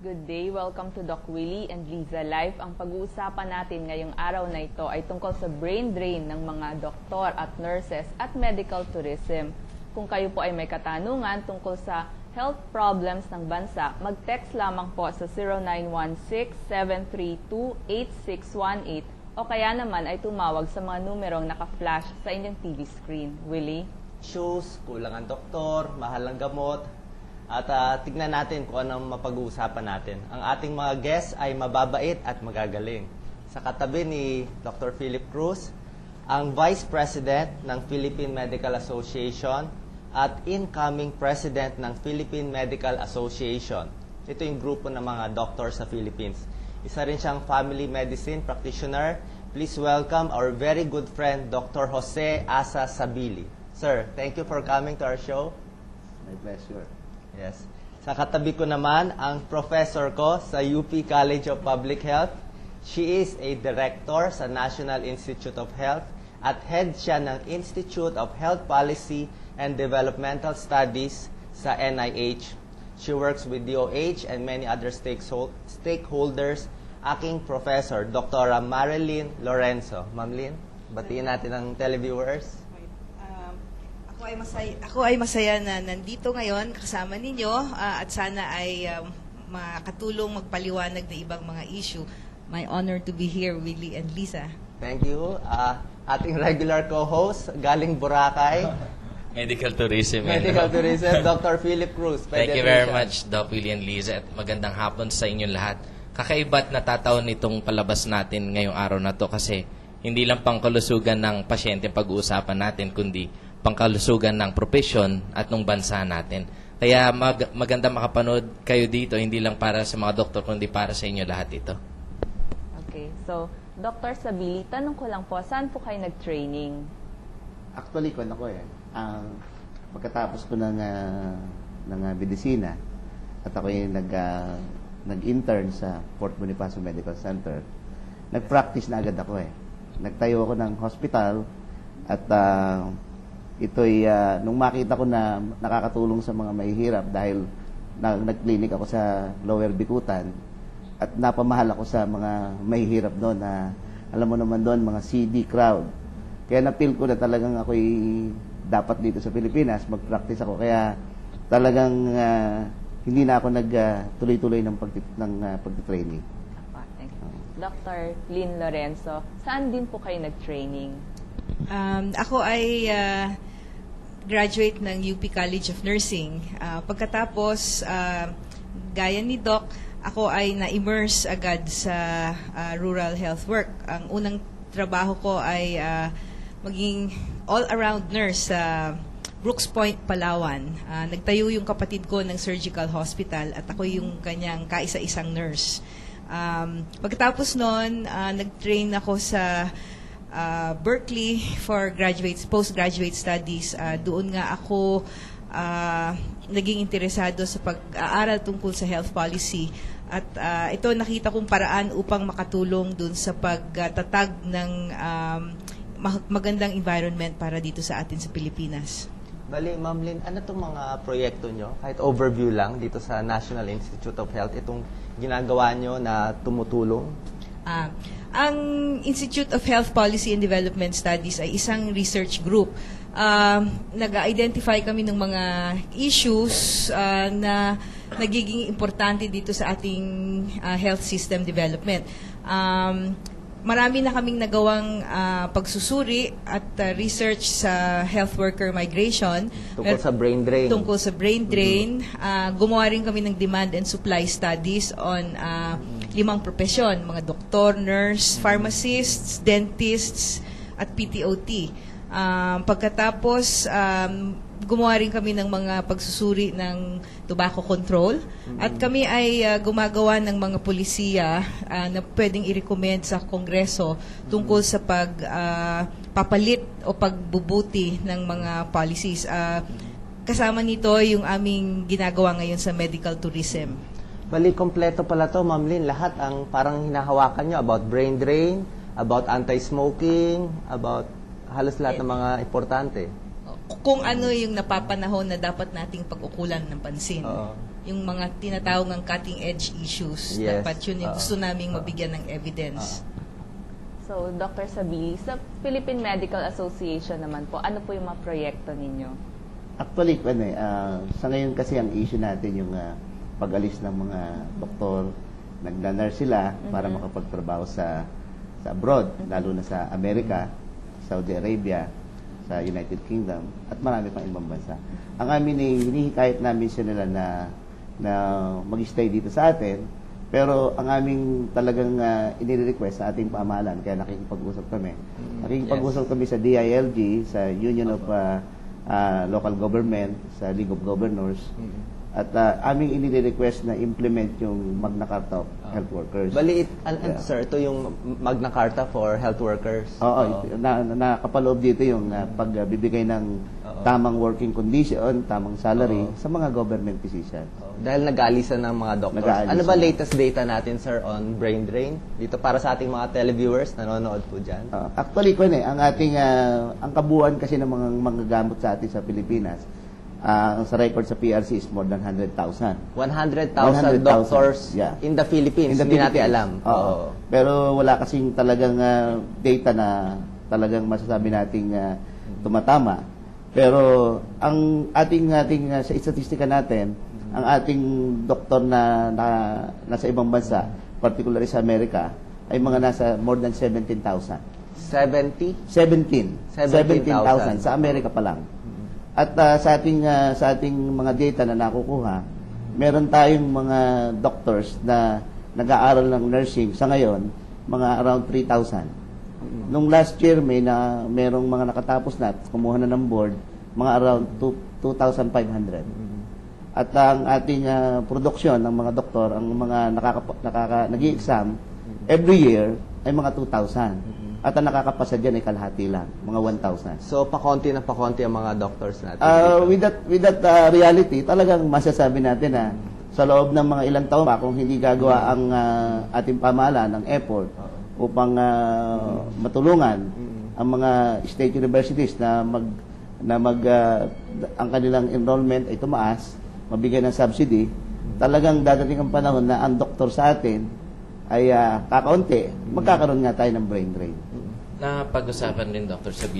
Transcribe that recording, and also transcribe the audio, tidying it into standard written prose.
Good day. Welcome to Doc Willie and Liza Live. Ang pag-uusapan natin ngayong araw na ito ay tungkol sa brain drain ng mga doktor at nurses at medical tourism. Kung kayo po ay may katanungan tungkol sa health problems ng bansa, mag-text lamang po sa 0916-732-8618 o kaya naman ay tumawag sa mga numerong naka-flash sa inyong TV screen. Willie? Issues, kulang ang doktor, mahal ang gamot, at tignan natin kung anong mapag-uusapan natin. Ang ating mga guests ay mababait at magagaling. Sa katabi ni Dr. Philip Cruz, ang Vice President ng Philippine Medical Association at incoming President ng Philippine Medical Association. Ito yung grupo ng mga doctors sa Philippines. Isa rin siyang family medicine practitioner. Please welcome our very good friend, Dr. Jose Asa Sabili. Sir, thank you for coming to our show. My pleasure. Yes. Sa katabi ko naman, ang professor ko sa UP College of Public Health. She is a director sa National Institute of Health at head siya ng Institute of Health Policy and Developmental Studies sa NIH. She works with DOH and many other stakeholders. Aking professor, Dr. Marilyn Lorenzo. Ma'am Lynn, batiin natin ang televiewers. Ako ay masaya na nandito ngayon kasama ninyo at sana ay makatulong magpaliwanag na ibang mga issue. My honor to be here, Willie and Liza. Thank you. Ating regular co-host, galing Boracay. Medical tourism. Medical tourism, Dr. Philip Cruz. Thank you very much, Doc Willie and Liza, at magandang hapon sa inyong lahat. Kakaiba't natataon itong palabas natin ngayong araw na to kasi hindi lang pangkalusugan ng pasyente pag-uusapan natin, kundi pangkalusugan ng profesyon at ng bansa natin. Kaya maganda makapanood kayo dito, hindi lang para sa mga doktor, kundi para sa inyo lahat ito. Okay. So, Dr. Sabili, tanong ko lang po, saan po kayo nag-training? Actually, pagkatapos ko ng medisina at ako yung nag-intern sa Fort Bonifacio Medical Center, nag-practice na agad ako eh. Nagtayo ako ng hospital at ito'y nung makita ko na nakakatulong sa mga mahihirap dahil nag-clinic ako sa Lower Bikutan at napamahal ako sa mga mahihirap doon na alam mo naman doon, mga CD crowd. Kaya na-feel ko na talagang ako'y dapat dito sa Pilipinas, mag-practice ako. Kaya talagang hindi na ako nagtuloy-tuloy ng pagtitraining. Thank you. Dr. Lynn Lorenzo, saan din po kayo nag-training? Ako ay graduate ng UP College of Nursing. Pagkatapos, gaya ni Doc, ako ay na-immerse agad sa rural health work. Ang unang trabaho ko ay maging all-around nurse sa Brooks Point, Palawan. Nagtayo yung kapatid ko ng surgical hospital at ako yung kanyang kaisa-isang nurse. Pagkatapos nun, nag-train ako sa Berkeley for postgraduate studies. Doon nga ako naging interesado sa pag-aaral tungkol sa health policy. At ito nakita kong paraan upang makatulong doon sa pagtatag ng magandang environment para dito sa atin sa Pilipinas. Bali, Ma'am Lynn, ano itong mga proyekto nyo? Kahit overview lang dito sa National Institute of Health, itong ginagawa nyo na tumutulong? Ang Institute of Health Policy and Development Studies ay isang research group. Nag-identify kami ng mga issues na nagiging importante dito sa ating health system development. Marami na kaming nagawang pagsusuri at research sa health worker migration. Tungkol sa brain drain. Tungkol sa brain drain. Gumawa rin kami ng demand and supply studies on 5 propesyon, mga doktor, nurse, pharmacists, dentists, at PTOT. Pagkatapos, gumawa rin kami ng mga pagsusuri ng tobacco control at kami ay gumagawa ng mga polisiya na pwedeng i-recommend sa Kongreso tungkol sa pagpapalit o pagbubuti ng mga policies. Kasama nito yung aming ginagawa ngayon sa medical tourism. Bali, kompleto pala to, Ma'am Lynn. Lahat ang parang hinahawakan nyo about brain drain, about anti-smoking, about halos lahat ng mga importante. Kung ano yung napapanahon na dapat nating pag-ukulan ng pansin. yung mga tinatawag ng cutting-edge issues. Yes. Dapat yun yung gusto naming mabigyan ng evidence. So, Dr. Sabili, sa Philippine Medical Association naman po, ano po yung mga proyekto ninyo? Actually, sa ngayon kasi ang issue natin yung pag-alis ng mga doktor, nagna-nurse sila para makapagtrabaho sa abroad, lalo na sa Amerika, Saudi Arabia, sa United Kingdom, at marami pang ibang bansa. Ang amin hinihikayat namin sila na mag-stay dito sa atin, pero ang aming talagang inire-request sa ating pamahalaan, kaya nakikipag-usap kami. Nakikipag-usap kami sa DILG, sa Union of Local Government, sa League of Governors, at aming inire-request na implement yung Magna Carta of Health Workers. Bali, sir, ito yung Magna Carta for health workers. Oo, nakapaloob dito yung pagbibigay ng tamang working condition, tamang salary sa mga government physicians. Dahil nag-aalisan ng mga doctors. Nag-aalisan. Ano ba latest data natin, sir, on brain drain? Dito para sa ating mga televiewers, nanonood po dyan. Actually, ang ating ang kabuuan kasi ng mga gamot sa atin sa Pilipinas, sa record sa PRC is more than 100,000. 100,000 doctors yeah. in the Philippines. Hindi natin alam. Oo. Pero wala kasing talagang data na talagang masasabi nating tumatama. Pero ang ating sa statistika natin, ang ating doktor na nasa ibang bansa, particularly sa Amerika, ay mga nasa more than 17,000. 17,000 17,000 sa Amerika pa lang. At sa ating mga data na nakukuha, meron tayong mga doctors na nag-aaral ng nursing sa ngayon, mga around 3,000. Nung last year merong mga nakatapos na, kumuha na ng board, mga around 2,500. At ang ating produksyon ng mga doktor, ang mga nag-i-exam, every year ay mga 2,000. At ang nakakapasa dyan ay kalahati lang, mga 1,000. So, pakonti na pakonti ang mga doctors natin. With that reality, talagang masasabi natin na sa loob ng mga ilang taon pa, kung hindi gagawa ang ating pamahalaan ng effort upang matulungan ang mga state universities na ang kanilang enrollment ay tumaas, mabigyan ng subsidy, talagang dadating ang panahon na ang doktor sa atin ay kakaunti, magkakaroon nga tayo ng brain drain. Na pag-usapan din, Dr. Sabili,